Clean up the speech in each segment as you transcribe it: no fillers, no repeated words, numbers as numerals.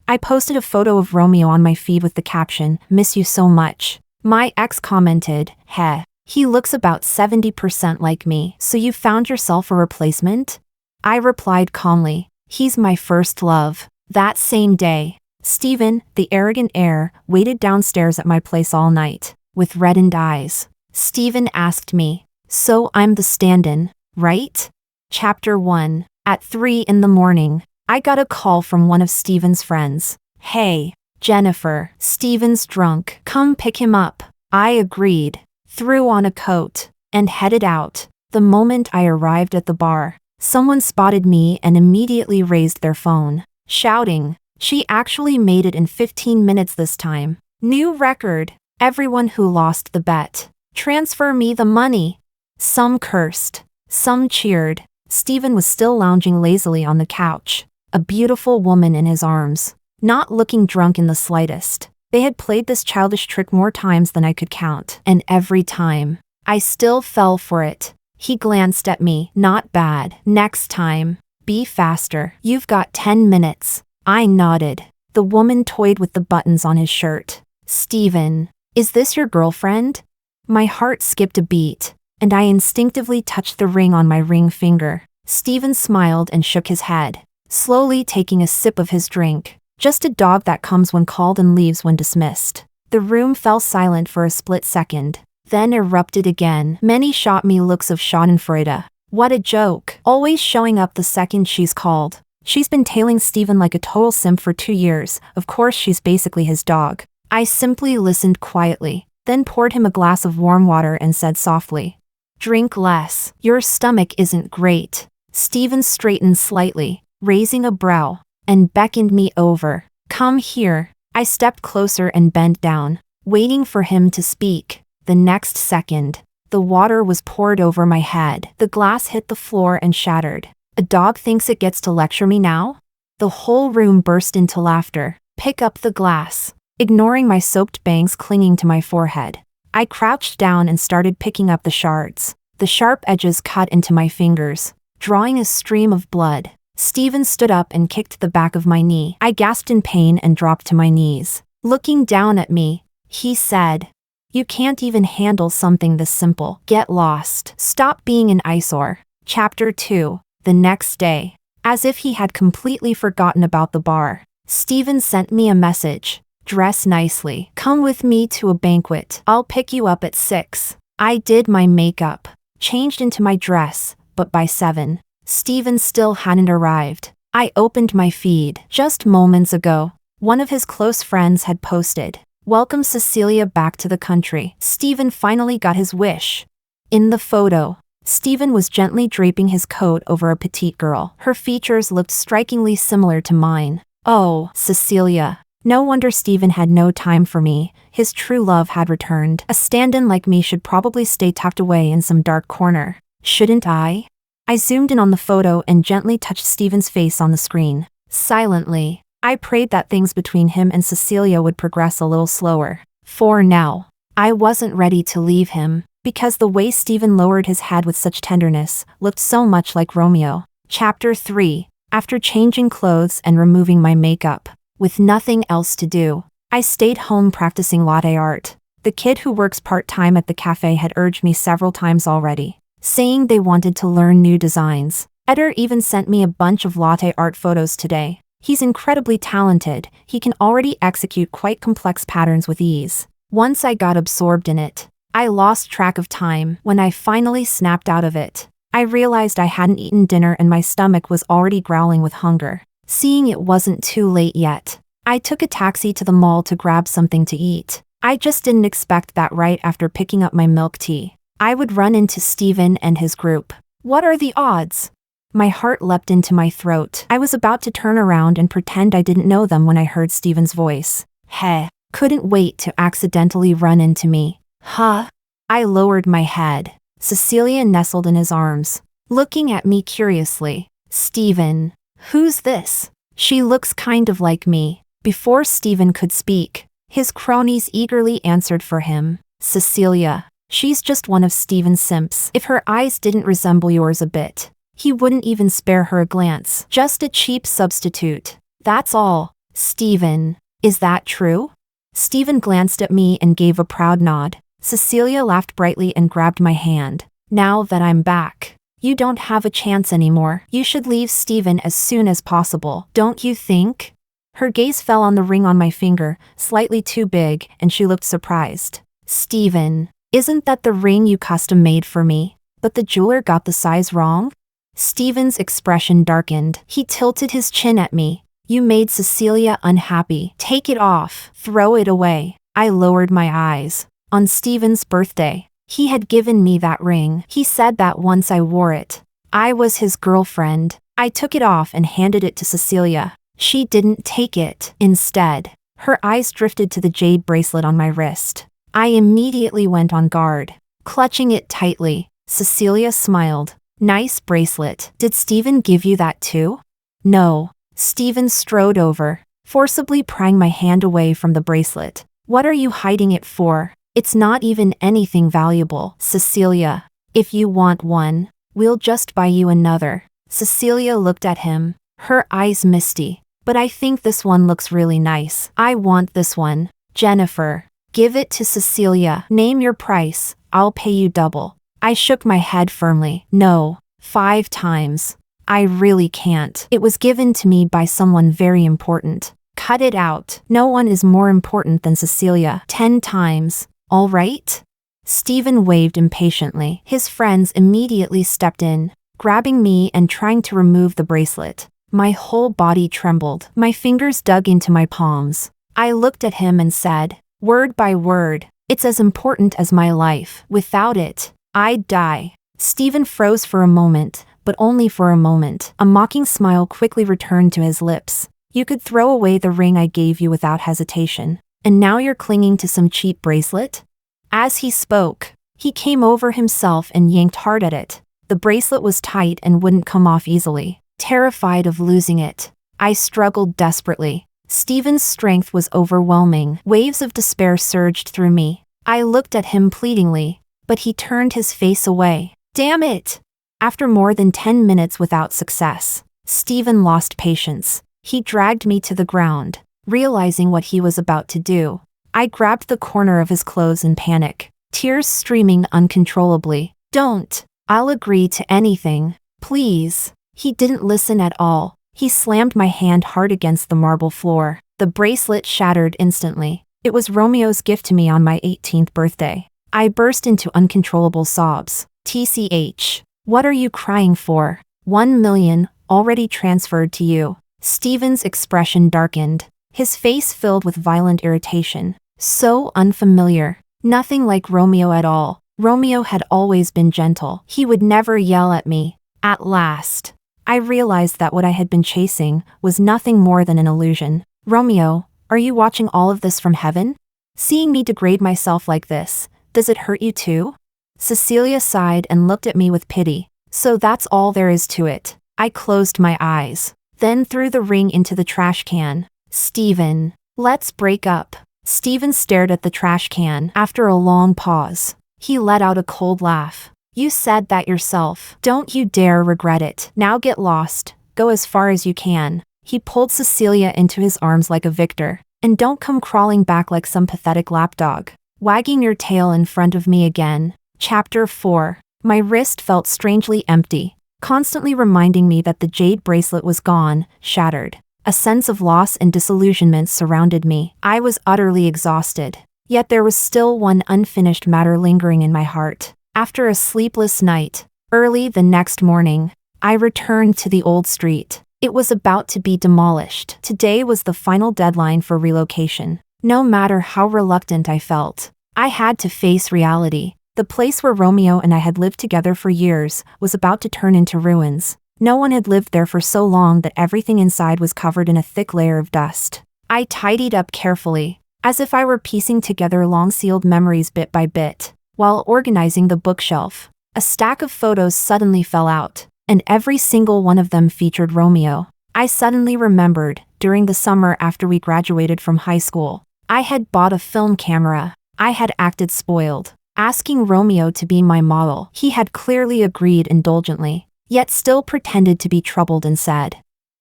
I posted a photo of Romeo on my feed with the caption, "Miss you so much." My ex commented, "Heh, he looks about 70% like me, so you found yourself a replacement?" I replied calmly, "He's my first love." That same day, Steven, the arrogant heir, waited downstairs at my place all night, with reddened eyes. Steven asked me, "So I'm the stand-in, right?" Chapter 1. At 3 in the morning, I got a call from one of Steven's friends. "Hey, Jennifer, Steven's drunk. Come pick him up." I agreed, threw on a coat, and headed out. The moment I arrived at the bar, someone spotted me and immediately raised their phone, shouting, "She actually made it in 15 minutes this time. New record. Everyone who lost the bet, transfer me the money." Some cursed, some cheered. Steven was still lounging lazily on the couch, a beautiful woman in his arms, not looking drunk in the slightest. They had played this childish trick more times than I could count, and every time, I still fell for it. He glanced at me. "Not bad. Next time, be faster. You've got 10 minutes. I nodded. The woman toyed with the buttons on his shirt. "Steven, is this your girlfriend?" My heart skipped a beat, and I instinctively touched the ring on my ring finger. Steven smiled and shook his head, slowly taking a sip of his drink. "Just a dog that comes when called and leaves when dismissed." The room fell silent for a split second, then erupted again. Many shot me looks of schadenfreude. What a joke. Always showing up the second she's called. She's been tailing Steven like a total simp for 2 years. Of course she's basically his dog. I simply listened quietly, then poured him a glass of warm water and said softly, "Drink less. Your stomach isn't great." Steven straightened slightly, raising a brow, and beckoned me over. "Come here." I stepped closer and bent down, waiting for him to speak. The next second, the water was poured over my head. The glass hit the floor and shattered. "A dog thinks it gets to lecture me now?" The whole room burst into laughter. "Pick up the glass." Ignoring my soaked bangs clinging to my forehead, I crouched down and started picking up the shards. The sharp edges cut into my fingers, drawing a stream of blood. Steven stood up and kicked the back of my knee. I gasped in pain and dropped to my knees. Looking down at me, he said, "You can't even handle something this simple. Get lost. Stop being an eyesore." Chapter 2. The next day, as if he had completely forgotten about the bar, Steven sent me a message. "Dress nicely. Come with me to a banquet. I'll pick you up at 6. I did my makeup, changed into my dress, but by 7, Steven still hadn't arrived. I opened my feed. Just moments ago, one of his close friends had posted, "Welcome Cecilia back to the country." Steven finally got his wish. In the photo, Steven was gently draping his coat over a petite girl. Her features looked strikingly similar to mine. Oh, Cecilia. No wonder Steven had no time for me. His true love had returned. A stand-in like me should probably stay tucked away in some dark corner. Shouldn't I? I zoomed in on the photo and gently touched Steven's face on the screen. Silently, I prayed that things between him and Cecilia would progress a little slower. For now, I wasn't ready to leave him, because the way Steven lowered his head with such tenderness looked so much like Romeo. Chapter 3. After changing clothes and removing my makeup, with nothing else to do, I stayed home practicing latte art. The kid who works part-time at the cafe had urged me several times already, saying they wanted to learn new designs. Eder even sent me a bunch of latte art photos today. He's incredibly talented. He can already execute quite complex patterns with ease. Once I got absorbed in it, I lost track of time. When I finally snapped out of it, I realized I hadn't eaten dinner and my stomach was already growling with hunger. Seeing it wasn't too late yet, I took a taxi to the mall to grab something to eat. I just didn't expect that right after picking up my milk tea, I would run into Steven and his group. What are the odds? My heart leapt into my throat. I was about to turn around and pretend I didn't know them when I heard Steven's voice. "Hey." Couldn't wait to accidentally run into me. "Huh?" I lowered my head. Cecilia nestled in his arms, looking at me curiously. "Steven, who's this?" "She looks kind of like me." Before Steven could speak, his cronies eagerly answered for him. "Cecilia, she's just one of Steven's simps. If her eyes didn't resemble yours a bit, he wouldn't even spare her a glance. Just a cheap substitute. That's all." Stephen, is that true? Stephen glanced at me and gave a proud nod. Cecilia laughed brightly and grabbed my hand. Now that I'm back, you don't have a chance anymore. You should leave Stephen as soon as possible, don't you think? Her gaze fell on the ring on my finger, slightly too big, and she looked surprised. Stephen, isn't that the ring you custom made for me? But the jeweler got the size wrong? Stephen's expression darkened. He tilted his chin at me. You made Cecilia unhappy. Take it off. Throw it away. I lowered my eyes. On Stephen's birthday, he had given me that ring. He said that once I wore it, I was his girlfriend. I took it off and handed it to Cecilia. She didn't take it. Instead, her eyes drifted to the jade bracelet on my wrist. I immediately went on guard, clutching it tightly. Cecilia smiled. Nice bracelet. Did Stephen give you that too? No. Stephen strode over, forcibly prying my hand away from the bracelet. What are you hiding it for? It's not even anything valuable. Cecilia, if you want one, we'll just buy you another. Cecilia looked at him, her eyes misty. But I think this one looks really nice. I want this one. Jennifer, give it to Cecilia. Name your price. I'll pay you double. I shook my head firmly. No, 5 times. I really can't. It was given to me by someone very important. Cut it out. No one is more important than Cecilia. 10 times. All right? Stephen waved impatiently. His friends immediately stepped in, grabbing me and trying to remove the bracelet. My whole body trembled. My fingers dug into my palms. I looked at him and said, word by word, it's as important as my life. Without it, I'd die. Stephen froze for a moment, but only for a moment. A mocking smile quickly returned to his lips. You could throw away the ring I gave you without hesitation. And now you're clinging to some cheap bracelet? As he spoke, he came over himself and yanked hard at it. The bracelet was tight and wouldn't come off easily. Terrified of losing it, I struggled desperately. Stephen's strength was overwhelming. Waves of despair surged through me. I looked at him pleadingly, but he turned his face away. Damn it! After more than 10 minutes without success, Stephen lost patience. He dragged me to the ground, realizing what he was about to do. I grabbed the corner of his clothes in panic, tears streaming uncontrollably. Don't! I'll agree to anything. Please. He didn't listen at all. He slammed my hand hard against the marble floor. The bracelet shattered instantly. It was Romeo's gift to me on my 18th birthday. I burst into uncontrollable sobs. TCH. What are you crying for? 1 million, already transferred to you. Stephen's expression darkened. His face filled with violent irritation. So unfamiliar. Nothing like Romeo at all. Romeo had always been gentle. He would never yell at me. At last, I realized that what I had been chasing was nothing more than an illusion. Romeo, are you watching all of this from heaven? Seeing me degrade myself like this, does it hurt you too? Cecilia sighed and looked at me with pity. So that's all there is to it. I closed my eyes, then threw the ring into the trash can. Stephen, let's break up. Stephen stared at the trash can. After a long pause, he let out a cold laugh. You said that yourself. Don't you dare regret it. Now get lost. Go as far as you can. He pulled Cecilia into his arms like a victor. And don't come crawling back like some pathetic lapdog, wagging your tail in front of me again. Chapter 4. My wrist felt strangely empty, constantly reminding me that the jade bracelet was gone, shattered. A sense of loss and disillusionment surrounded me. I was utterly exhausted. Yet there was still one unfinished matter lingering in my heart. After a sleepless night, early the next morning, I returned to the old street. It was about to be demolished. Today was the final deadline for relocation. No matter how reluctant I felt, I had to face reality. The place where Romeo and I had lived together for years was about to turn into ruins. No one had lived there for so long that everything inside was covered in a thick layer of dust. I tidied up carefully, as if I were piecing together long-sealed memories bit by bit. While organizing the bookshelf, a stack of photos suddenly fell out, and every single one of them featured Romeo. I suddenly remembered, during the summer after we graduated from high school, I had bought a film camera. I had acted spoiled, asking Romeo to be my model. He had clearly agreed indulgently, yet still pretended to be troubled and said,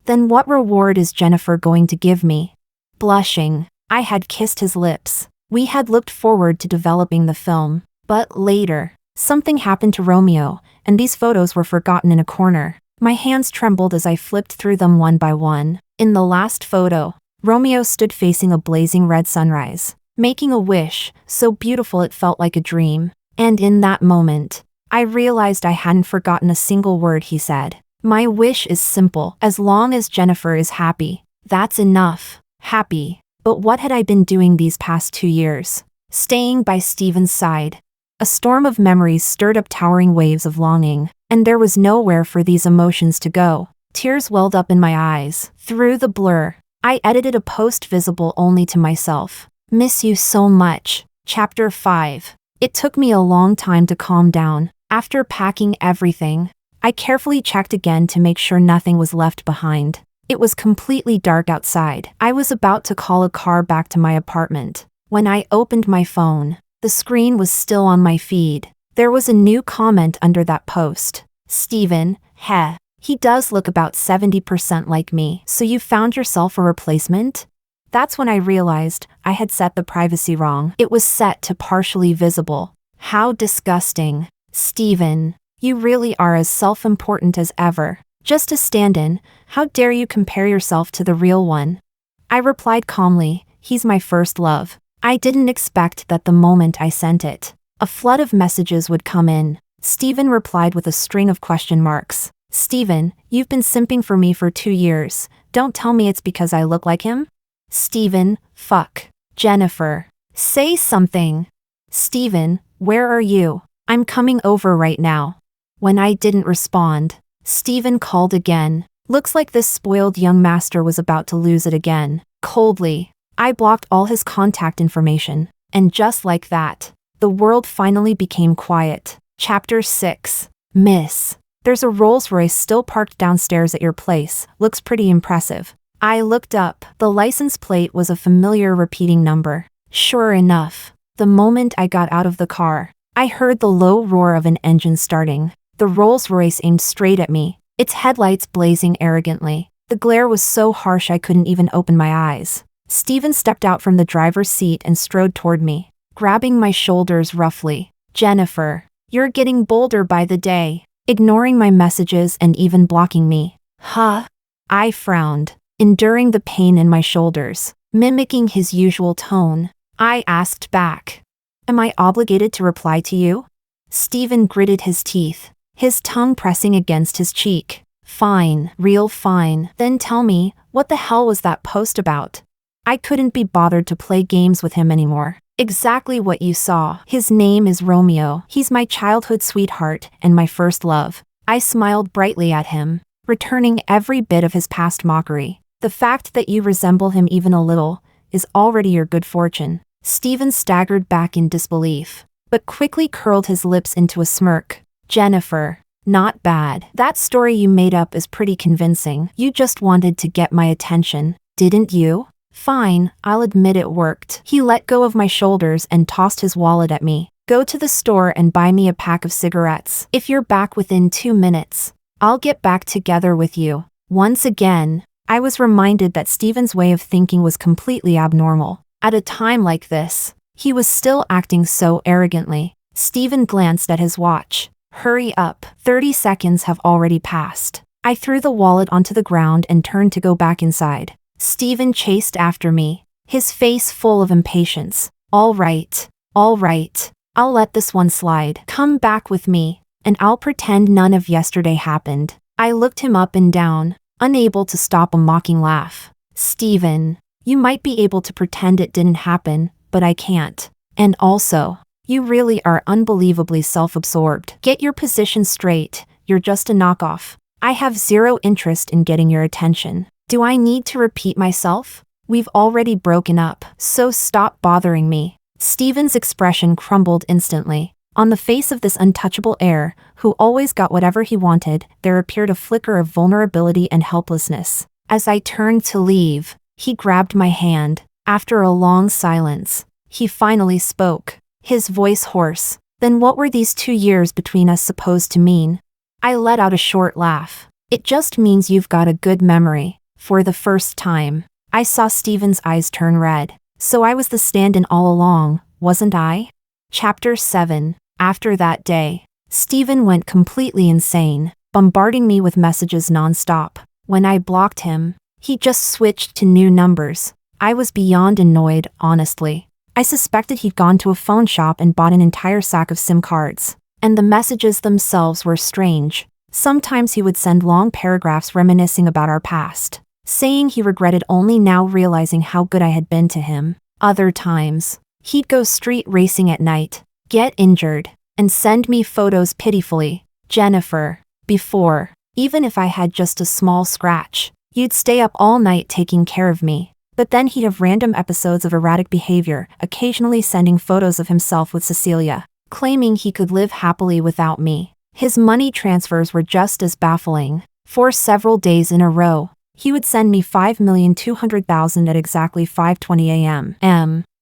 "Then what reward is Jennifer going to give me?" Blushing, I had kissed his lips. We had looked forward to developing the film. But later, something happened to Romeo, and these photos were forgotten in a corner. My hands trembled as I flipped through them one by one. In the last photo, Romeo stood facing a blazing red sunrise, making a wish, so beautiful it felt like a dream. And in that moment, I realized I hadn't forgotten a single word he said. My wish is simple. As long as Jennifer is happy, that's enough. Happy. But what had I been doing these past 2 years? Staying by Steven's side. A storm of memories stirred up towering waves of longing, and there was nowhere for these emotions to go. Tears welled up in my eyes. Through the blur, I edited a post visible only to myself. Miss you so much. Chapter 5. It took me a long time to calm down. After packing everything, I carefully checked again to make sure nothing was left behind. It was completely dark outside. I was about to call a car back to my apartment. When I opened my phone, the screen was still on my feed. There was a new comment under that post. Steven, heh. He does look about 70% like me. So you found yourself a replacement? That's when I realized I had set the privacy wrong. It was set to partially visible. How disgusting. Steven, you really are as self-important as ever. Just a stand-in, how dare you compare yourself to the real one? I replied calmly, he's my first love. I didn't expect that the moment I sent it, a flood of messages would come in. Steven replied with a string of question marks. Steven, you've been simping for me for 2 years. Don't tell me it's because I look like him? Steven, fuck. Jennifer, say something. Steven, where are you? I'm coming over right now. When I didn't respond, Steven called again. Looks like this spoiled young master was about to lose it again. Coldly, I blocked all his contact information. And just like that, the world finally became quiet. Chapter 6. Miss, there's a Rolls-Royce still parked downstairs at your place. Looks pretty impressive. I looked up. The license plate was a familiar repeating number. Sure enough, the moment I got out of the car, I heard the low roar of an engine starting. The Rolls-Royce aimed straight at me, its headlights blazing arrogantly. The glare was so harsh I couldn't even open my eyes. Steven stepped out from the driver's seat and strode toward me, grabbing my shoulders roughly. Jennifer, you're getting bolder by the day, ignoring my messages and even blocking me. Huh? I frowned, enduring the pain in my shoulders. Mimicking his usual tone, I asked back. Am I obligated to reply to you? Steven gritted his teeth, his tongue pressing against his cheek. Fine, real fine. Then tell me, what the hell was that post about? I couldn't be bothered to play games with him anymore. Exactly what you saw. His name is Romeo. He's my childhood sweetheart and my first love. I smiled brightly at him, returning every bit of his past mockery. The fact that you resemble him even a little is already your good fortune. Steven staggered back in disbelief, but quickly curled his lips into a smirk. Jennifer, not bad. That story you made up is pretty convincing. You just wanted to get my attention, didn't you? Fine, I'll admit it worked. He let go of my shoulders and tossed his wallet at me. Go to the store and buy me a pack of cigarettes. If you're back within 2 minutes, I'll get back together with you. Once again, I was reminded that Steven's way of thinking was completely abnormal. At a time like this, he was still acting so arrogantly. Steven glanced at his watch. Hurry up, 30 seconds have already passed. I threw the wallet onto the ground and turned to go back inside. Steven chased after me, his face full of impatience. All right, I'll let this one slide. Come back with me, and I'll pretend none of yesterday happened. I looked him up and down, unable to stop a mocking laugh. Steven, you might be able to pretend it didn't happen, but I can't. And also, you really are unbelievably self-absorbed. Get your position straight, you're just a knockoff. I have zero interest in getting your attention. Do I need to repeat myself? We've already broken up, so stop bothering me. Steven's expression crumbled instantly. On the face of this untouchable heir, who always got whatever he wanted, there appeared a flicker of vulnerability and helplessness. As I turned to leave, he grabbed my hand. After a long silence, he finally spoke, his voice hoarse. Then what were these 2 years between us supposed to mean? I let out a short laugh. It just means you've got a good memory. For the first time. I saw Steven's eyes turn red. So I was the stand-in all along, wasn't I? Chapter 7. After that day, Steven went completely insane, bombarding me with messages non-stop. When I blocked him, he just switched to new numbers. I was beyond annoyed, honestly. I suspected he'd gone to a phone shop and bought an entire sack of SIM cards. And the messages themselves were strange. Sometimes he would send long paragraphs reminiscing about our past, saying he regretted only now realizing how good I had been to him. Other times, he'd go street racing at night, get injured, and send me photos pitifully. Jennifer, before, even if I had just a small scratch, you'd stay up all night taking care of me. But then he'd have random episodes of erratic behavior, occasionally sending photos of himself with Cecilia, claiming he could live happily without me. His money transfers were just as baffling. For several days in a row, he would send me $5,200,000 at exactly 5:20 a.m.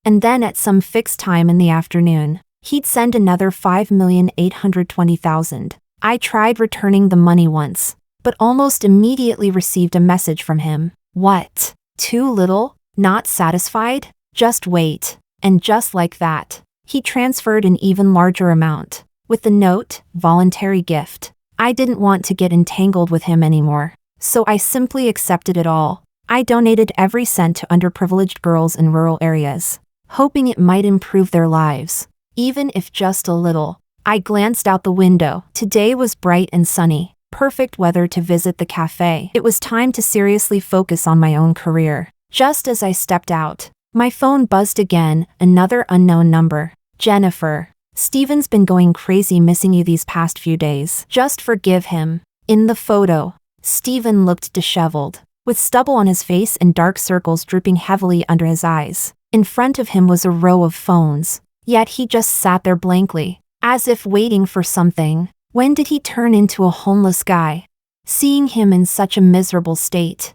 And then at some fixed time in the afternoon, he'd send another $5,820,000. I tried returning the money once, but almost immediately received a message from him. What? Too little? Not satisfied? Just wait. And just like that, he transferred an even larger amount. With the note, voluntary gift. I didn't want to get entangled with him anymore, so I simply accepted it all. I donated every cent to underprivileged girls in rural areas, hoping it might improve their lives, even if just a little. I glanced out the window. Today was bright and sunny, perfect weather to visit the cafe. It was time to seriously focus on my own career. Just as I stepped out, my phone buzzed again, another unknown number. Jennifer, Steven's been going crazy missing you these past few days. Just forgive him. In the photo, Steven looked disheveled, with stubble on his face and dark circles drooping heavily under his eyes. In front of him was a row of phones, yet he just sat there blankly, as if waiting for something. When did he turn into a homeless guy? Seeing him in such a miserable state,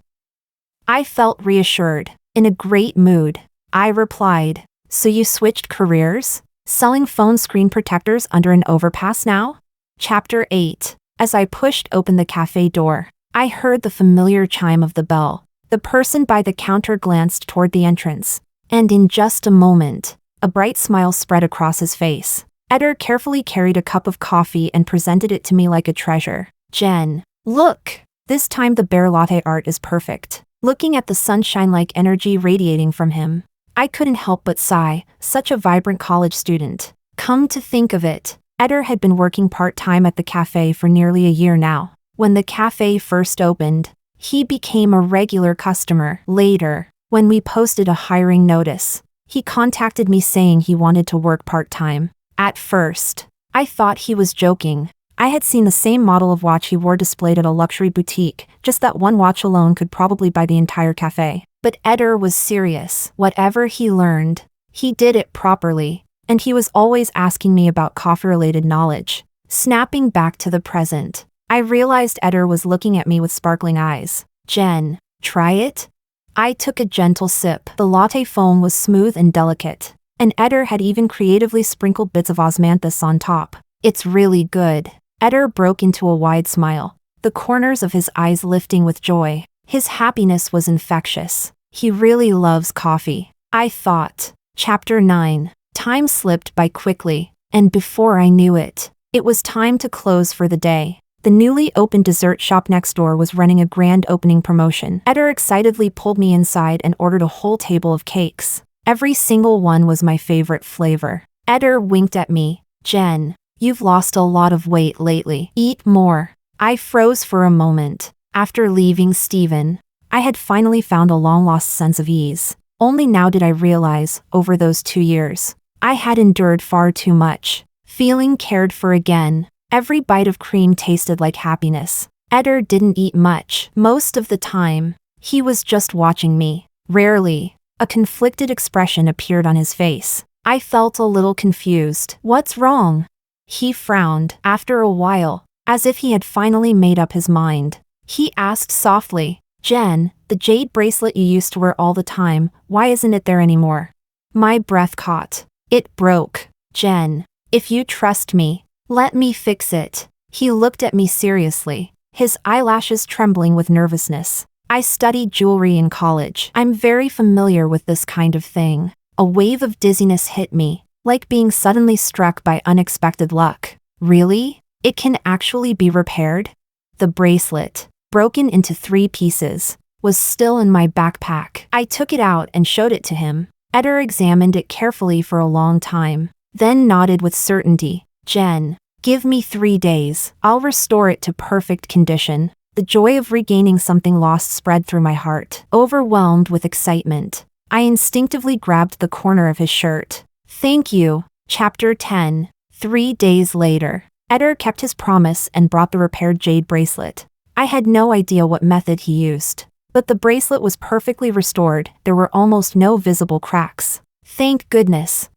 I felt reassured. In a great mood, I replied, "So you switched careers? Selling phone screen protectors under an overpass now?" Chapter 8. As I pushed open the cafe door, I heard the familiar chime of the bell. The person by the counter glanced toward the entrance, and in just a moment, a bright smile spread across his face. Heir carefully carried a cup of coffee and presented it to me like a treasure. "Jen, look! This time the bear latte art is perfect." Looking at the sunshine-like energy radiating from him, I couldn't help but sigh. Such a vibrant college student. Come to think of it, Heir had been working part-time at the cafe for nearly a year now. When the cafe first opened, he became a regular customer. Later, when we posted a hiring notice, he contacted me saying he wanted to work part-time. At first, I thought he was joking. I had seen the same model of watch he wore displayed at a luxury boutique, just that one watch alone could probably buy the entire cafe. But Heir was serious. Whatever he learned, he did it properly, and he was always asking me about coffee-related knowledge. Snapping back to the present, I realized Heir was looking at me with sparkling eyes. "Jen, try it?" I took a gentle sip. The latte foam was smooth and delicate, and Heir had even creatively sprinkled bits of osmanthus on top. "It's really good." Heir broke into a wide smile, the corners of his eyes lifting with joy. His happiness was infectious. He really loves coffee, I thought. Chapter 9. Time slipped by quickly, and before I knew it, it was time to close for the day. The newly opened dessert shop next door was running a grand opening promotion. Heir excitedly pulled me inside and ordered a whole table of cakes. Every single one was my favorite flavor. Heir winked at me. "Jen, you've lost a lot of weight lately. Eat more." I froze for a moment. After leaving Steven, I had finally found a long-lost sense of ease. Only now did I realize, over those 2 years, I had endured far too much. Feeling cared for again, every bite of cream tasted like happiness. Heir didn't eat much. Most of the time, he was just watching me. Rarely, a conflicted expression appeared on his face. I felt a little confused. "What's wrong?" He frowned. After a while, as if he had finally made up his mind, he asked softly, "Jen, the jade bracelet you used to wear all the time, why isn't it there anymore?" My breath caught. "It broke. Jen, if you trust me, let me fix it." He looked at me seriously, his eyelashes trembling with nervousness. I studied jewelry in college. I'm very familiar with this kind of thing. A wave of dizziness hit me, like being suddenly struck by unexpected luck. Really? It can actually be repaired? The bracelet, broken into 3 pieces, was still in my backpack. I took it out and showed it to him. Eder examined it carefully for a long time, then nodded with certainty. Jen, give me 3 days. I'll restore it to perfect condition. The joy of regaining something lost spread through my heart. Overwhelmed with excitement, I instinctively grabbed the corner of his shirt. Thank you. Chapter 10. 3 days later. Eder kept his promise and brought the repaired jade bracelet. I had no idea what method he used, but the bracelet was perfectly restored. There were almost no visible cracks. Thank goodness.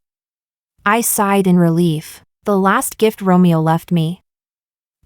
I sighed in relief. The last gift Romeo left me.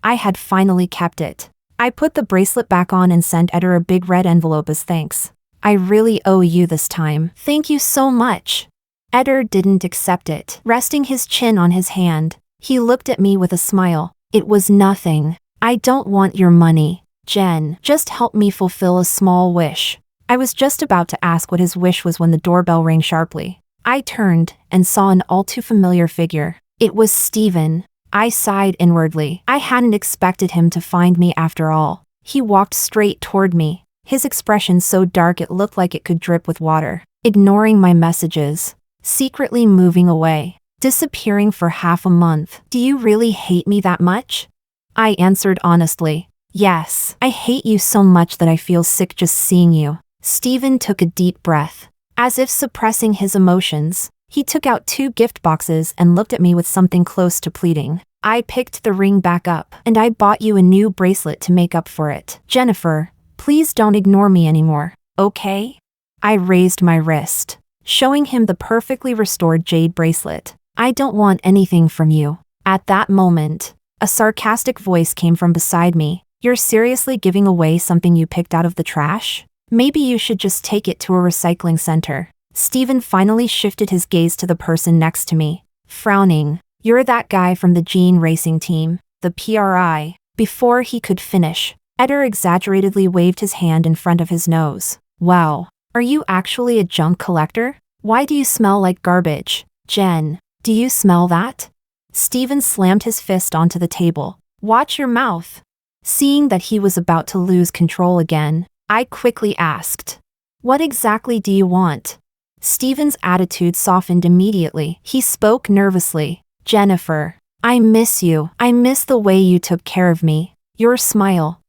I had finally kept it. I put the bracelet back on and sent Eder a big red envelope as thanks. I really owe you this time. Thank you so much. Eder didn't accept it. Resting his chin on his hand, he looked at me with a smile. It was nothing. I don't want your money, Jen. Just help me fulfill a small wish. I was just about to ask what his wish was when the doorbell rang sharply. I turned and saw an all too familiar figure. It was Steven. I sighed inwardly. I hadn't expected him to find me after all. He walked straight toward me, his expression so dark it looked like it could drip with water. Ignoring my messages, secretly moving away, disappearing for half a month. Do you really hate me that much? I answered honestly. Yes, I hate you so much that I feel sick just seeing you. Steven took a deep breath. As if suppressing his emotions, he took out 2 gift boxes and looked at me with something close to pleading. I picked the ring back up, and I bought you a new bracelet to make up for it. Jennifer, please don't ignore me anymore, okay? I raised my wrist, showing him the perfectly restored jade bracelet. I don't want anything from you. At that moment, a sarcastic voice came from beside me. You're seriously giving away something you picked out of the trash? Maybe you should just take it to a recycling center. Steven finally shifted his gaze to the person next to me, frowning. You're that guy from the Gene racing team, the PRI. Before he could finish, Eder exaggeratedly waved his hand in front of his nose. Wow, are you actually a junk collector? Why do you smell like garbage? Jen, do you smell that? Steven slammed his fist onto the table. Watch your mouth. Seeing that he was about to lose control again, I quickly asked, what exactly do you want? Steven's attitude softened immediately. He spoke nervously. Jennifer, I miss you. I miss the way you took care of me. Your smile.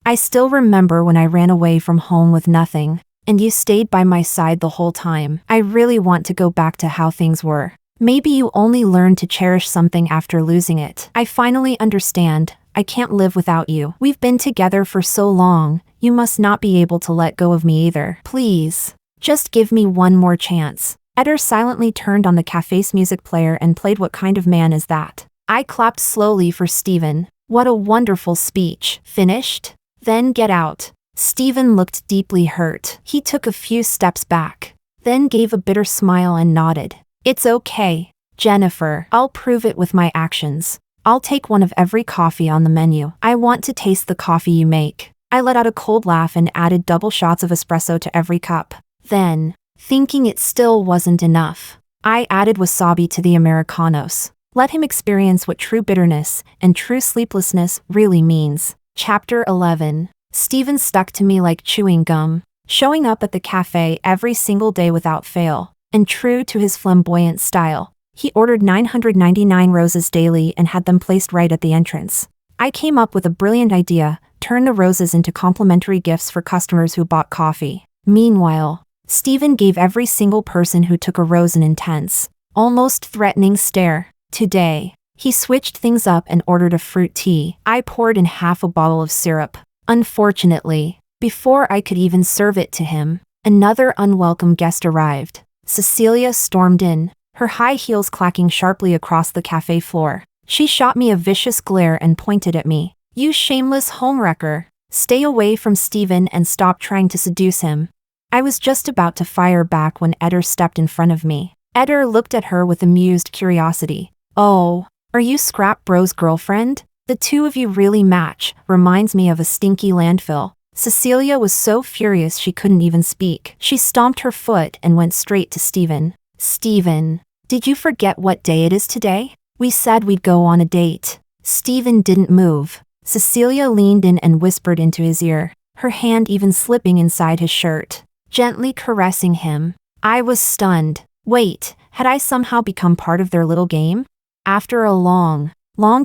I still remember when I ran away from home with nothing, and you stayed by my side the whole time. I really want to go back to how things were. Maybe you only learned to cherish something after losing it. I finally understand. I can't live without you. We've been together for so long. You must not be able to let go of me either. Please. Just give me one more chance. Eder silently turned on the cafe's music player and played What Kind of Man Is That? I clapped slowly for Steven. What a wonderful speech. Finished? Then get out. Steven looked deeply hurt. He took a few steps back, then gave a bitter smile and nodded. It's okay, Jennifer. I'll prove it with my actions. I'll take one of every coffee on the menu. I want to taste the coffee you make. I let out a cold laugh and added double shots of espresso to every cup. Then, thinking it still wasn't enough, I added wasabi to the Americanos. Let him experience what true bitterness and true sleeplessness really means. Chapter 11. Steven stuck to me like chewing gum, showing up at the cafe every single day without fail, and true to his flamboyant style. He ordered 999 roses daily and had them placed right at the entrance. I came up with a brilliant idea: turn the roses into complimentary gifts for customers who bought coffee. Meanwhile, Steven gave every single person who took a rose an intense, almost threatening stare. Today, he switched things up and ordered a fruit tea. I poured in half a bottle of syrup. Unfortunately, before I could even serve it to him, another unwelcome guest arrived. Cecilia stormed in, her high heels clacking sharply across the cafe floor. She shot me a vicious glare and pointed at me. You shameless homewrecker. Stay away from Steven and stop trying to seduce him. I was just about to fire back when Eder stepped in front of me. Eder looked at her with amused curiosity. Oh, are you Scrap Bro's girlfriend? The two of you really match. Reminds me of a stinky landfill. Cecilia was so furious she couldn't even speak. She stomped her foot and went straight to Steven. Steven, did you forget what day it is today? We said we'd go on a date. Steven didn't move. Cecilia leaned in and whispered into his ear, her hand even slipping inside his shirt, gently caressing him. I was stunned. Wait, had I somehow become part of their little game? After a long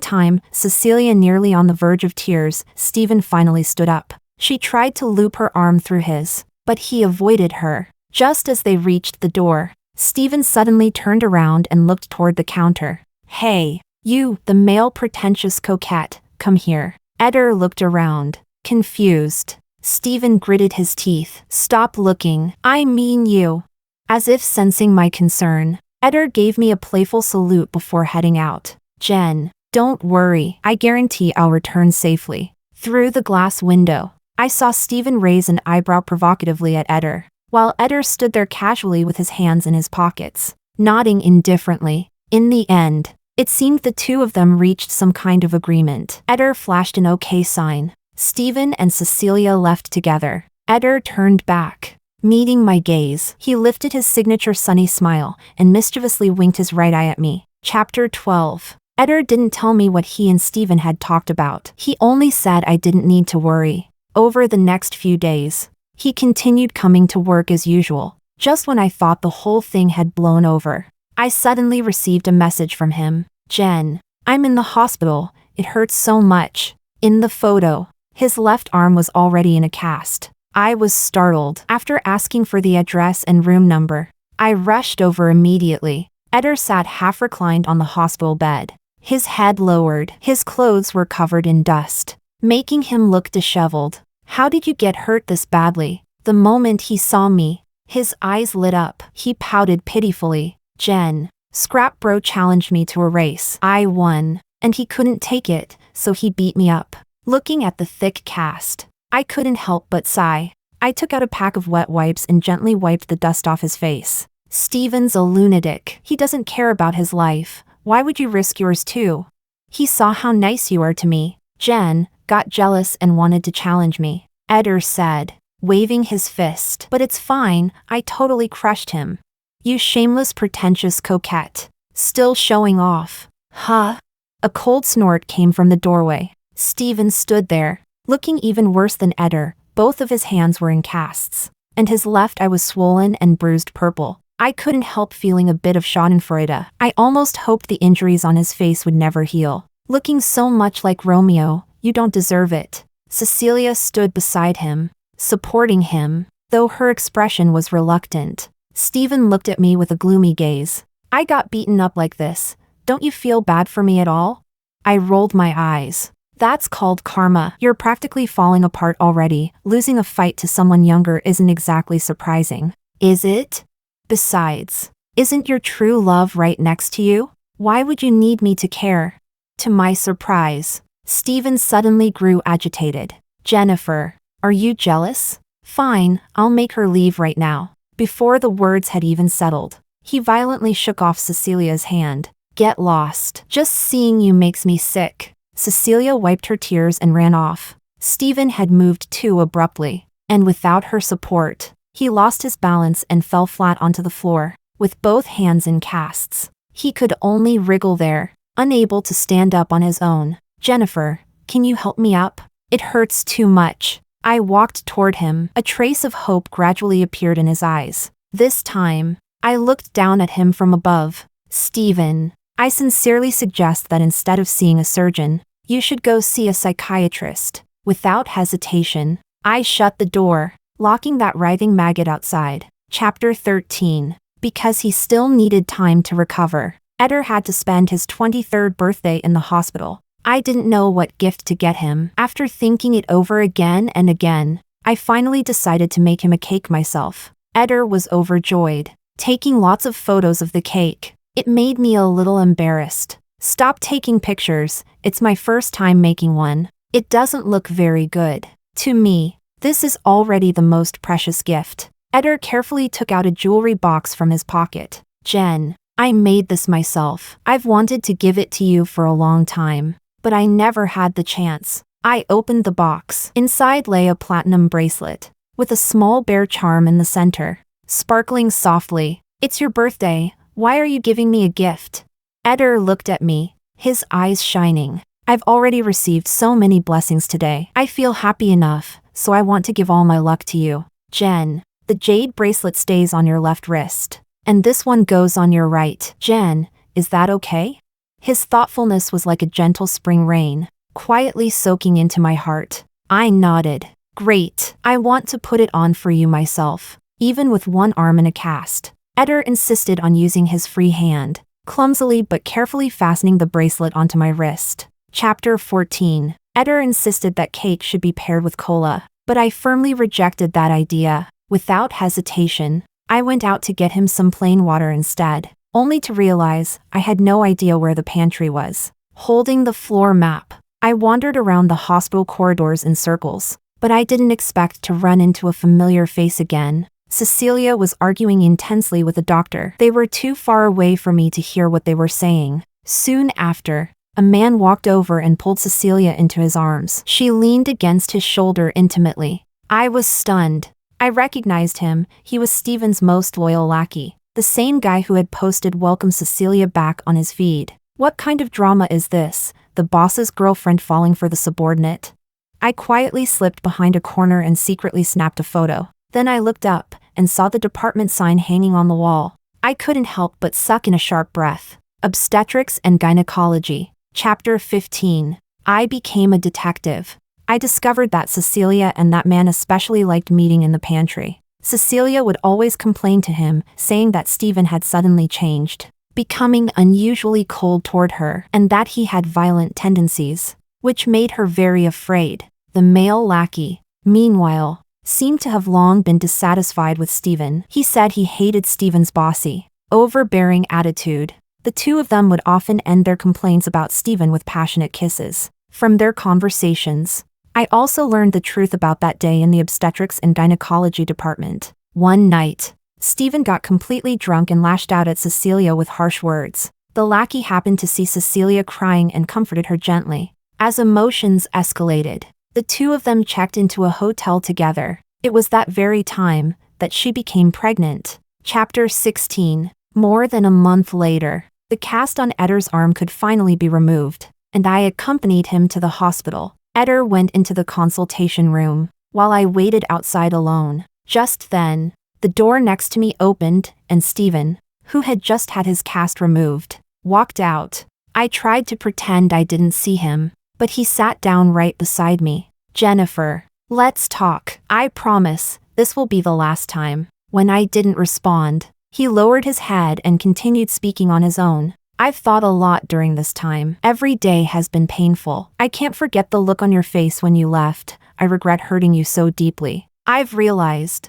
time, Cecilia nearly on the verge of tears, Steven finally stood up. She tried to loop her arm through his, but he avoided her. Just as they reached the door, Steven suddenly turned around and looked toward the counter. Hey, you, the male pretentious coquette, come here. Eder looked around, confused. Steven gritted his teeth. Stop looking. I mean you. As if sensing my concern, Eder gave me a playful salute before heading out. Jen, don't worry. I guarantee I'll return safely. Through the glass window, I saw Steven raise an eyebrow provocatively at Eder, while Eder stood there casually with his hands in his pockets, nodding indifferently. In the end, it seemed the two of them reached some kind of agreement. Eder flashed an okay sign. Steven and Cecilia left together. Eder turned back. Meeting my gaze, he lifted his signature sunny smile and mischievously winked his right eye at me. Chapter 12. Eder didn't tell me what he and Steven had talked about. He only said I didn't need to worry. Over the next few days, he continued coming to work as usual. Just when I thought the whole thing had blown over, I suddenly received a message from him. Jen, I'm in the hospital. It hurts so much. In the photo, his left arm was already in a cast. I was startled. After asking for the address and room number, I rushed over immediately. Eder sat half reclined on the hospital bed, his head lowered. His clothes were covered in dust, making him look disheveled. How did you get hurt this badly? The moment he saw me, his eyes lit up. He pouted pitifully. Jen, Scrap Bro challenged me to a race. I won, and he couldn't take it, so he beat me up. Looking at the thick cast, I couldn't help but sigh. I took out a pack of wet wipes and gently wiped the dust off his face. Steven's a lunatic. He doesn't care about his life. Why would you risk yours too? He saw how nice you are to me. Jen got jealous and wanted to challenge me. Eder said, waving his fist. But it's fine, I totally crushed him. You shameless pretentious coquette. Still showing off. Huh? A cold snort came from the doorway. Steven stood there, looking even worse than Eder. Both of his hands were in casts, and his left eye was swollen and bruised purple. I couldn't help feeling a bit of schadenfreude. I almost hoped the injuries on his face would never heal. Looking so much like Romeo, you don't deserve it. Cecilia stood beside him, supporting him, though her expression was reluctant. Steven looked at me with a gloomy gaze. I got beaten up like this. Don't you feel bad for me at all? I rolled my eyes. That's called karma. You're practically falling apart already. Losing a fight to someone younger isn't exactly surprising, is it? Besides, isn't your true love right next to you? Why would you need me to care? To my surprise, Steven suddenly grew agitated. Jennifer, are you jealous? Fine, I'll make her leave right now. Before the words had even settled, he violently shook off Cecilia's hand. Get lost. Just seeing you makes me sick. Cecilia wiped her tears and ran off. Steven had moved too abruptly, and without her support, he lost his balance and fell flat onto the floor, with both hands in casts. He could only wriggle there, unable to stand up on his own. Jennifer, can you help me up? It hurts too much. I walked toward him. A trace of hope gradually appeared in his eyes. This time, I looked down at him from above. Steven, I sincerely suggest that instead of seeing a surgeon, you should go see a psychiatrist. Without hesitation, I shut the door, locking that writhing maggot outside. Chapter 13. Because he still needed time to recover, Eder had to spend his 23rd birthday in the hospital. I didn't know what gift to get him. After thinking it over again and again, I finally decided to make him a cake myself. Eder was overjoyed, taking lots of photos of the cake. It made me a little embarrassed. Stop taking pictures, it's my first time making one. It doesn't look very good. To me, this is already the most precious gift. Eder carefully took out a jewelry box from his pocket. Jen, I made this myself. I've wanted to give it to you for a long time, but I never had the chance. I opened the box. Inside lay a platinum bracelet, with a small bear charm in the center, sparkling softly. It's your birthday, why are you giving me a gift? Eder looked at me, his eyes shining. I've already received so many blessings today. I feel happy enough, so I want to give all my luck to you. Jen, the jade bracelet stays on your left wrist, and this one goes on your right. Jen, is that okay? His thoughtfulness was like a gentle spring rain, quietly soaking into my heart. I nodded. Great, I want to put it on for you myself, even with one arm in a cast. Eder insisted on using his free hand, clumsily but carefully fastening the bracelet onto my wrist. Chapter 14. Eder insisted that cake should be paired with cola, but I firmly rejected that idea. Without hesitation, I went out to get him some plain water instead, only to realize I had no idea where the pantry was. Holding the floor map, I wandered around the hospital corridors in circles, but I didn't expect to run into a familiar face again. Cecilia was arguing intensely with a doctor. They were too far away for me to hear what they were saying. Soon after, a man walked over and pulled Cecilia into his arms. She leaned against his shoulder intimately. I was stunned. I recognized him. He was Stephen's most loyal lackey, the same guy who had posted "Welcome Cecilia" back on his feed. What kind of drama is this? The boss's girlfriend falling for the subordinate? I quietly slipped behind a corner and secretly snapped a photo. Then I looked up and saw the department sign hanging on the wall. I couldn't help but suck in a sharp breath. Obstetrics and Gynecology. Chapter 15. I became a detective. I discovered that Cecilia and that man especially liked meeting in the pantry. Cecilia would always complain to him, saying that Stephen had suddenly changed, becoming unusually cold toward her, and that he had violent tendencies, which made her very afraid. The male lackey, meanwhile, seemed to have long been dissatisfied with Stephen. He said he hated Stephen's bossy, overbearing attitude. The two of them would often end their complaints about Stephen with passionate kisses. From their conversations, I also learned the truth about that day in the obstetrics and gynecology department. One night, Stephen got completely drunk and lashed out at Cecilia with harsh words. The lackey happened to see Cecilia crying and comforted her gently. As emotions escalated, the two of them checked into a hotel together. It was that very time that she became pregnant. Chapter 16. More than a month later, the cast on Eder's arm could finally be removed, and I accompanied him to the hospital. Eder went into the consultation room, while I waited outside alone. Just then, the door next to me opened, and Stephen, who had just had his cast removed, walked out. I tried to pretend I didn't see him, but he sat down right beside me. Jennifer, let's talk. I promise, this will be the last time. When I didn't respond, he lowered his head and continued speaking on his own. I've thought a lot during this time. Every day has been painful. I can't forget the look on your face when you left. I regret hurting you so deeply. I've realized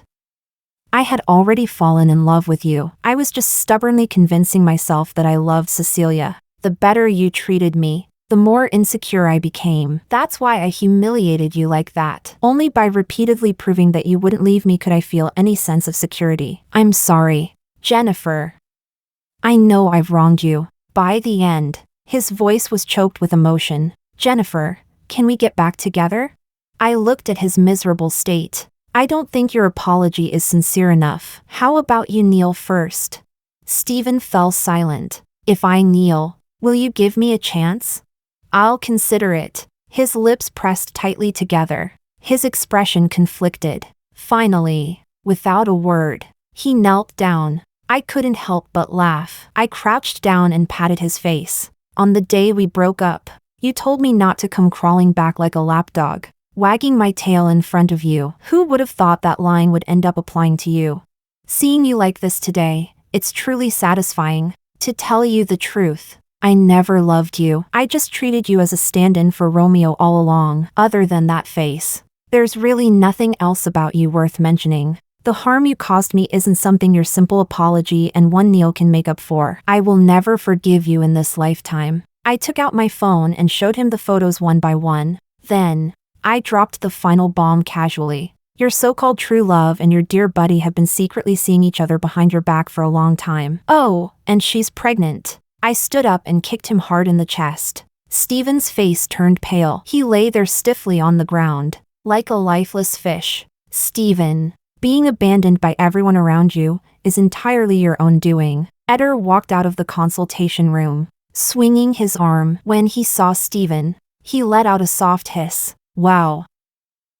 I had already fallen in love with you. I was just stubbornly convincing myself that I loved Cecilia. The better you treated me, the more insecure I became. That's why I humiliated you like that. Only by repeatedly proving that you wouldn't leave me could I feel any sense of security. I'm sorry, Jennifer. I know I've wronged you. By the end, his voice was choked with emotion. Jennifer, can we get back together? I looked at his miserable state. I don't think your apology is sincere enough. How about you kneel first? Stephen fell silent. If I kneel, will you give me a chance? I'll consider it. His lips pressed tightly together, his expression conflicted. Finally, without a word, he knelt down. I couldn't help but laugh. I crouched down and patted his face. On the day we broke up, you told me not to come crawling back like a lapdog, wagging my tail in front of you. Who would have thought that line would end up applying to you? Seeing you like this today, it's truly satisfying. To tell you the truth, I never loved you. I just treated you as a stand-in for Romeo all along. Other than that face, there's really nothing else about you worth mentioning. The harm you caused me isn't something your simple apology and one kneel can make up for. I will never forgive you in this lifetime. I took out my phone and showed him the photos one by one. Then, I dropped the final bomb casually. Your so-called true love and your dear buddy have been secretly seeing each other behind your back for a long time. Oh, and she's pregnant. I stood up and kicked him hard in the chest. Stephen's face turned pale. He lay there stiffly on the ground, like a lifeless fish. Stephen, being abandoned by everyone around you is entirely your own doing. Eder walked out of the consultation room, swinging his arm. When he saw Stephen, he let out a soft hiss. Wow.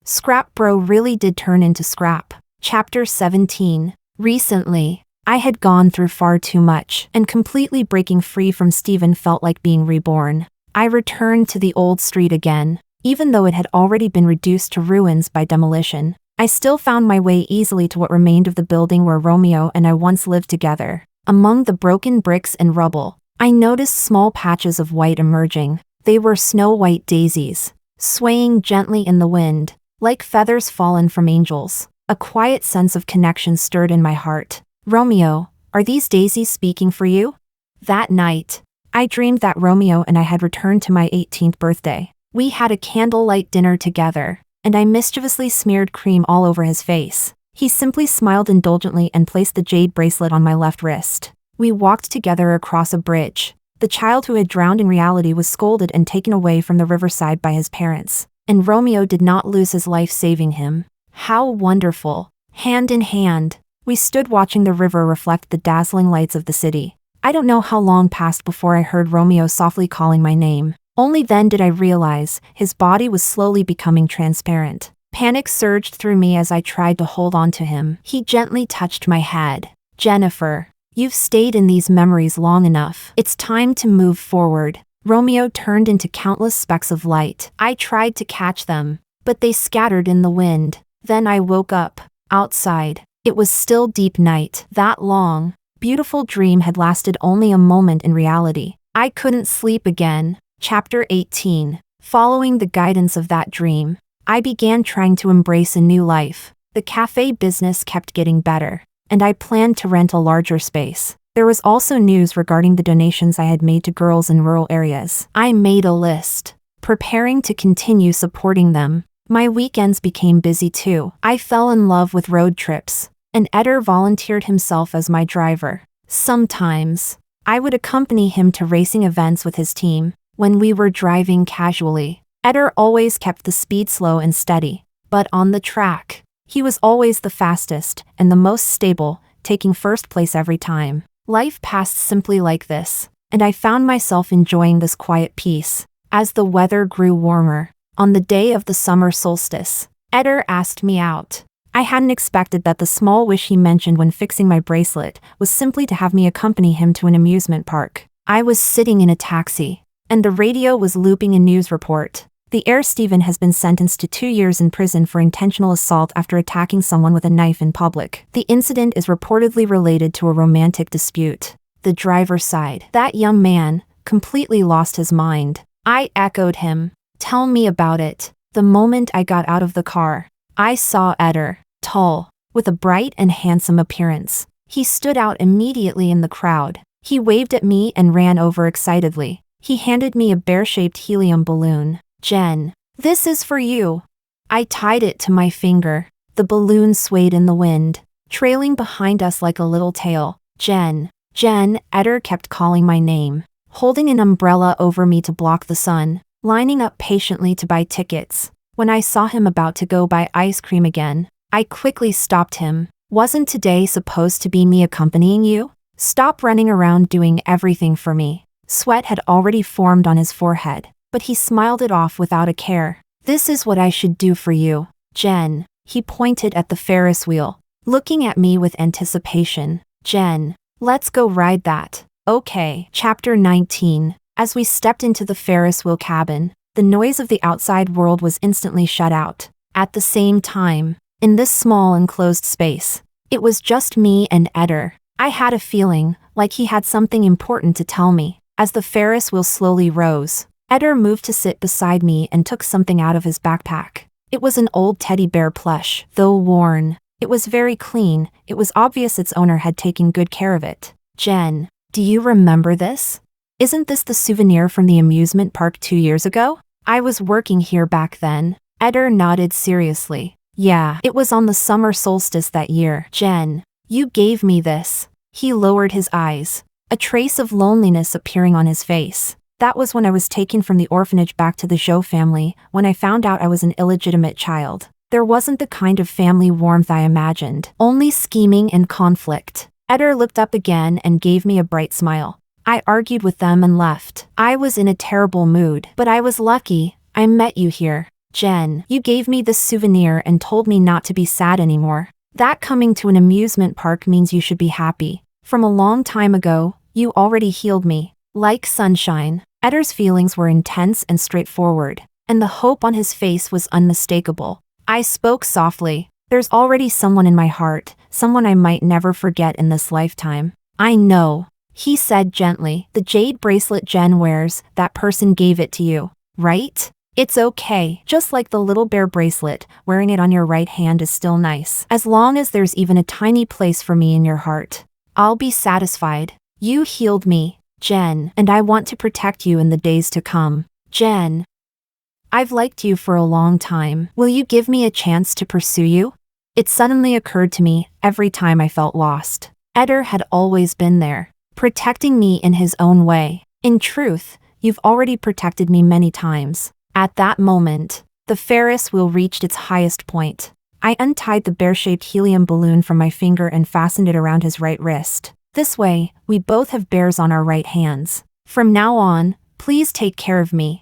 Scrap bro really did turn into scrap. Chapter 17. Recently, I had gone through far too much, and completely breaking free from Stephen felt like being reborn. I returned to the old street again. Even though it had already been reduced to ruins by demolition, I still found my way easily to what remained of the building where Romeo and I once lived together. Among the broken bricks and rubble, I noticed small patches of white emerging. They were snow-white daisies, swaying gently in the wind, like feathers fallen from angels. A quiet sense of connection stirred in my heart. Romeo, are these daisies speaking for you? That night, I dreamed that Romeo and I had returned to my 18th birthday. We had a candlelight dinner together, and I mischievously smeared cream all over his face. He simply smiled indulgently and placed the jade bracelet on my left wrist. We walked together across a bridge. The child who had drowned in reality was scolded and taken away from the riverside by his parents, and Romeo did not lose his life saving him. How wonderful. Hand in hand, we stood watching the river reflect the dazzling lights of the city. I don't know how long passed before I heard Romeo softly calling my name. Only then did I realize his body was slowly becoming transparent. Panic surged through me as I tried to hold on to him. He gently touched my head. Jennifer, you've stayed in these memories long enough. It's time to move forward. Romeo turned into countless specks of light. I tried to catch them, but they scattered in the wind. Then I woke up. Outside, it was still deep night. That long, beautiful dream had lasted only a moment in reality. I couldn't sleep again. Chapter 18. Following the guidance of that dream, I began trying to embrace a new life. The cafe business kept getting better, and I planned to rent a larger space. There was also news regarding the donations I had made to girls in rural areas. I made a list, preparing to continue supporting them. My weekends became busy too. I fell in love with road trips, and Eder volunteered himself as my driver. Sometimes, I would accompany him to racing events with his team. When we were driving casually, Eder always kept the speed slow and steady, but on the track, he was always the fastest and the most stable, taking first place every time. Life passed simply like this, and I found myself enjoying this quiet peace. As the weather grew warmer, on the day of the summer solstice, Eder asked me out. I hadn't expected that the small wish he mentioned when fixing my bracelet was simply to have me accompany him to an amusement park. I was sitting in a taxi, and the radio was looping a news report. The heir Stephen has been sentenced to 2 years in prison for intentional assault after attacking someone with a knife in public. The incident is reportedly related to a romantic dispute. The driver sighed. That young man completely lost his mind. I echoed him. Tell me about it. The moment I got out of the car, I saw Eder, tall, with a bright and handsome appearance. He stood out immediately in the crowd. He waved at me and ran over excitedly. He handed me a bear-shaped helium balloon. Jen, this is for you. I tied it to my finger. The balloon swayed in the wind, trailing behind us like a little tail. Jen, Eder kept calling my name, holding an umbrella over me to block the sun, lining up patiently to buy tickets. When I saw him about to go buy ice cream again, I quickly stopped him. Wasn't today supposed to be me accompanying you? Stop running around doing everything for me. Sweat had already formed on his forehead, but he smiled it off without a care. This is what I should do for you, Jen. He pointed at the Ferris wheel, looking at me with anticipation. Jen, let's go ride that. Okay. Chapter 19. As we stepped into the Ferris wheel cabin, the noise of the outside world was instantly shut out. At the same time, in this small enclosed space, it was just me and Eder. I had a feeling like he had something important to tell me. As the Ferris wheel slowly rose, Eder moved to sit beside me and took something out of his backpack. It was an old teddy bear plush. Though worn, it was very clean. It was obvious its owner had taken good care of it. Jen, do you remember this? Isn't this the souvenir from the amusement park 2 years ago? I was working here back then. Eder nodded seriously. Yeah, it was on the summer solstice that year. Jen, you gave me this. He lowered his eyes, a trace of loneliness appearing on his face. That was when I was taken from the orphanage back to the Zhou family, when I found out I was an illegitimate child. There wasn't the kind of family warmth I imagined, only scheming and conflict. Eder looked up again and gave me a bright smile. I argued with them and left. I was in a terrible mood, but I was lucky. I met you here. Jen, you gave me this souvenir and told me not to be sad anymore. That coming to an amusement park means you should be happy. From a long time ago, you already healed me. Like sunshine. Eder's feelings were intense and straightforward, and the hope on his face was unmistakable. I spoke softly. There's already someone in my heart, someone I might never forget in this lifetime. I know, he said gently. The jade bracelet Jen wears, that person gave it to you, right? It's okay. Just like the little bear bracelet, wearing it on your right hand is still nice. As long as there's even a tiny place for me in your heart, I'll be satisfied. You healed me, Jen, and I want to protect you in the days to come. Jen, I've liked you for a long time. Will you give me a chance to pursue you? It suddenly occurred to me, every time I felt lost, Eder had always been there, protecting me in his own way. In truth, you've already protected me many times. At that moment, the Ferris wheel reached its highest point. I untied the bear-shaped helium balloon from my finger and fastened it around his right wrist. This way, we both have bears on our right hands. From now on, please take care of me,